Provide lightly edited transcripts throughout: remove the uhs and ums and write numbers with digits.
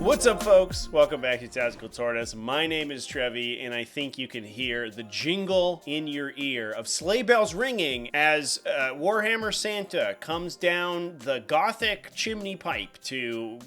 What's up, folks? Welcome back to TacticalTortoise. My name is Trevi, and I think you can hear the jingle in your ear of sleigh bells ringing as Warhammer Santa comes down the gothic chimney pipe to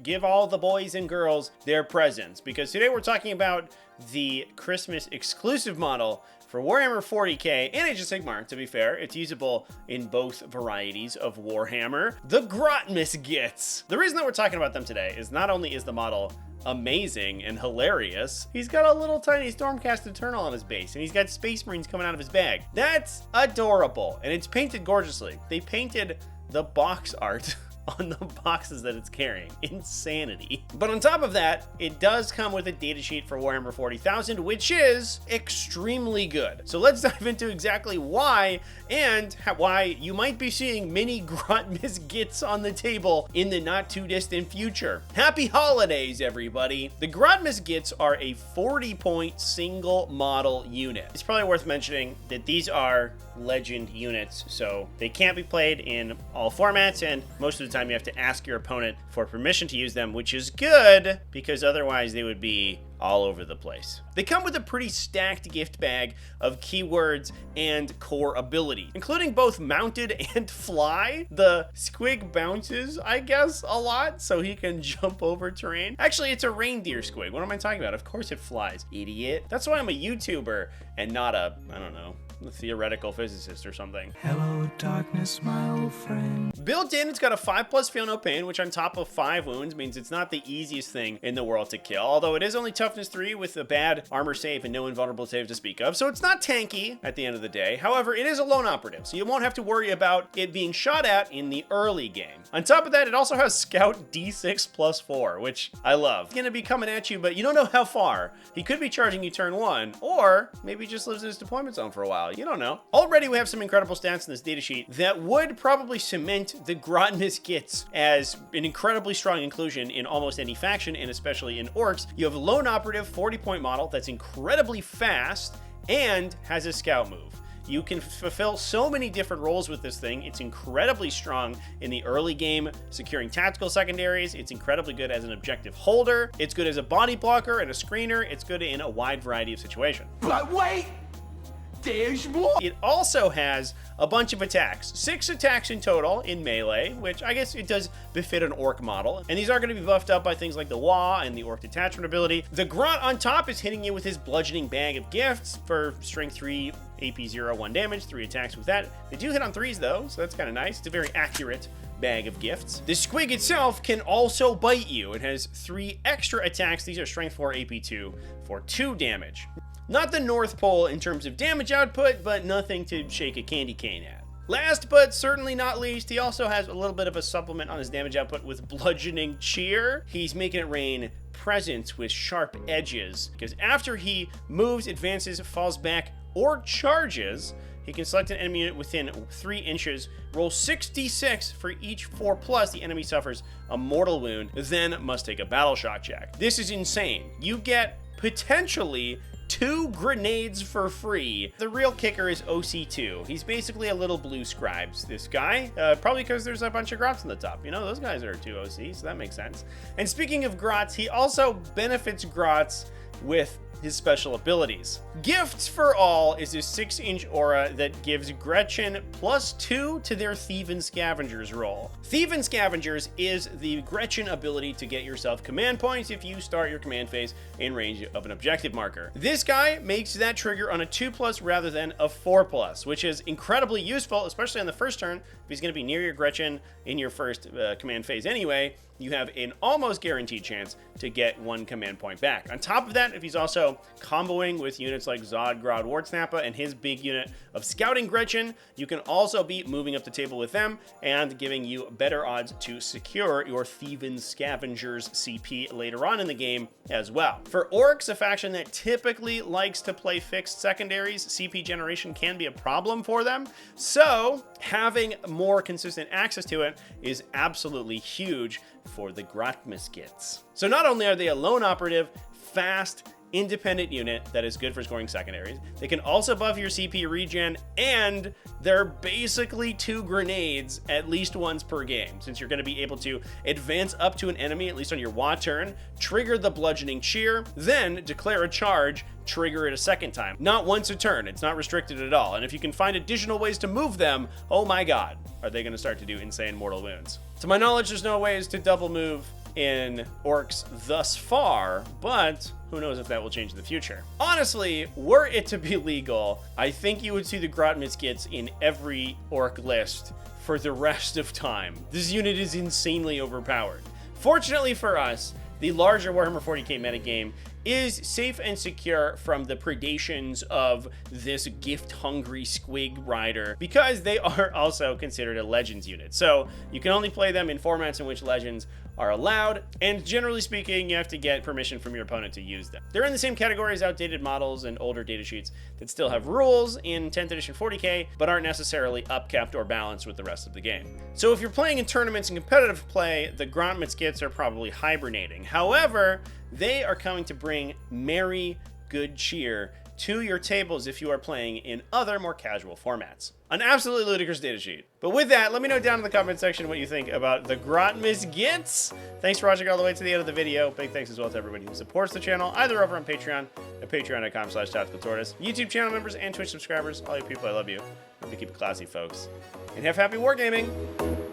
give all the boys and girls their presents. Because today we're talking about the Christmas exclusive model for Warhammer 40k and Age of Sigmar. To be fair, it's usable in both varieties of Warhammer. The Grotmas Gits. The reason that we're talking about them today is not only is the model amazing and hilarious, he's got a little tiny Stormcast Eternal on his base, and he's got Space Marines coming out of his bag. That's adorable, and it's painted gorgeously. They painted the box art on the boxes that it's carrying. Insanity. But on top of that, it does come with a datasheet for Warhammer 40,000, which is extremely good. So let's dive into exactly why and why you might be seeing mini Grotmas Gits on the table in the not too distant future. Happy holidays, everybody. The Grotmas Gits are a 40-point single model unit. It's probably worth mentioning that these are legend units, so they can't be played in all formats, and most of the time you have to ask your opponent for permission to use them, which is good because otherwise they would be all over the place. They come with a pretty stacked gift bag of keywords and core ability, including both mounted and fly. The squig bounces, I guess, a lot, so he can jump over terrain. Actually, it's a reindeer squig. What am I talking about? Of course it flies, idiot. That's why I'm a YouTuber and not a, I don't know, a theoretical physicist or something. Hello, darkness, my old friend. Built in, it's got a 5+ feel no pain, which on top of 5 wounds means it's not the easiest thing in the world to kill, although it is only toughness 3 with a bad armor save and no invulnerable save to speak of, so it's not tanky at the end of the day. However, it is a lone operative, so you won't have to worry about it being shot at in the early game. On top of that, it also has Scout D6 +4, which I love. He's gonna be coming at you, but you don't know how far. He could be charging you turn 1, or maybe he just lives in his deployment zone for a while. You don't know. Already we have some incredible stats in this datasheet that would probably cement the Grotmas Gits as an incredibly strong inclusion in almost any faction, and especially in orks. You have a lone operative 40-point model that's incredibly fast and has a scout move. You can fulfill so many different roles with this thing. It's incredibly strong in the early game, securing tactical secondaries. It's incredibly good as an objective holder. It's good as a body blocker and a screener. It's good in a wide variety of situations. But wait! There's more! It also has a bunch of attacks. 6 attacks in total in melee, which I guess it does befit an orc model. And these are going to be buffed up by things like the Wah and the orc detachment ability. The Grot on top is hitting you with his bludgeoning bag of gifts for strength 3, AP 0, 1 damage, 3 attacks with that. They do hit on 3s though, so that's kind of nice. It's a very accurate bag of gifts. The squig itself can also bite you. It has 3 extra attacks. These are strength 4, AP 2 for 2 damage. Not the North Pole in terms of damage output, but nothing to shake a candy cane at. Last but certainly not least, he also has a little bit of a supplement on his damage output with Bludgeoning Cheer. He's making it rain presents with sharp edges, because after he moves, advances, falls back, or charges, he can select an enemy unit within 3 inches, roll 6d6 for each 4+, the enemy suffers a mortal wound, then must take a battle shock check. This is insane. You get potentially 2 grenades for free. The real kicker is OC2. He's basically a little blue scribes, this guy. Probably because there's a bunch of grots on the top. You know, those guys are 2 OC, so that makes sense. And speaking of grots, he also benefits grots with his special abilities. Gifts for All is a 6-inch aura that gives Gretchen +2 to their Thieving Scavengers roll. Thieving Scavengers is the Gretchen ability to get yourself command points if you start your command phase in range of an objective marker. This guy makes that trigger on a 2+ rather than a 4+, which is incredibly useful, especially on the first turn. If he's going to be near your Gretchen in your first command phase anyway, you have an almost guaranteed chance to get 1 command point back. On top of that, if he's also comboing with units like Zod, Grod, Wartsnappa, and his big unit of Scouting Gretchen, you can also be moving up the table with them and giving you better odds to secure your Thieving Scavengers CP later on in the game as well. For orcs, a faction that typically likes to play fixed secondaries, CP generation can be a problem for them, so having more consistent access to it is absolutely huge for the Grotmas Gits. So not only are they a lone operative, fast, independent unit that is good for scoring secondaries. They can also buff your CP regen, and they're basically 2 grenades at least once per game, since you're going to be able to advance up to an enemy, at least on your WA turn, trigger the bludgeoning cheer, then declare a charge, trigger it a second time. Not once a turn. It's not restricted at all. And if you can find additional ways to move them, oh my god, are they going to start to do insane mortal wounds. To my knowledge, there's no ways to double move in orks thus far, but who knows if that will change in the future. Honestly, were it to be legal, I think you would see the Grotmas Gits in every ork list for the rest of time. This unit is insanely overpowered. Fortunately for us, the larger Warhammer 40k metagame is safe and secure from the predations of this gift-hungry squig rider, because they are also considered a Legends unit. So you can only play them in formats in which Legends are allowed, and generally speaking, you have to get permission from your opponent to use them. They're in the same category as outdated models and older datasheets that still have rules in 10th edition 40k, but aren't necessarily upkept or balanced with the rest of the game. So if you're playing in tournaments and competitive play, the Grotmas Gits are probably hibernating. However, they are coming to bring merry good cheer to your tables if you are playing in other more casual formats. An absolutely ludicrous datasheet. But with that, let me know down in the comment section what you think about the Grotmas Gits. Thanks for watching all the way to the end of the video. Big thanks as well to everybody who supports the channel, either over on Patreon at patreon.com/TacticalTortoise, YouTube channel members and Twitch subscribers. All you people, I love you. Hope to keep it classy, folks. And have happy wargaming!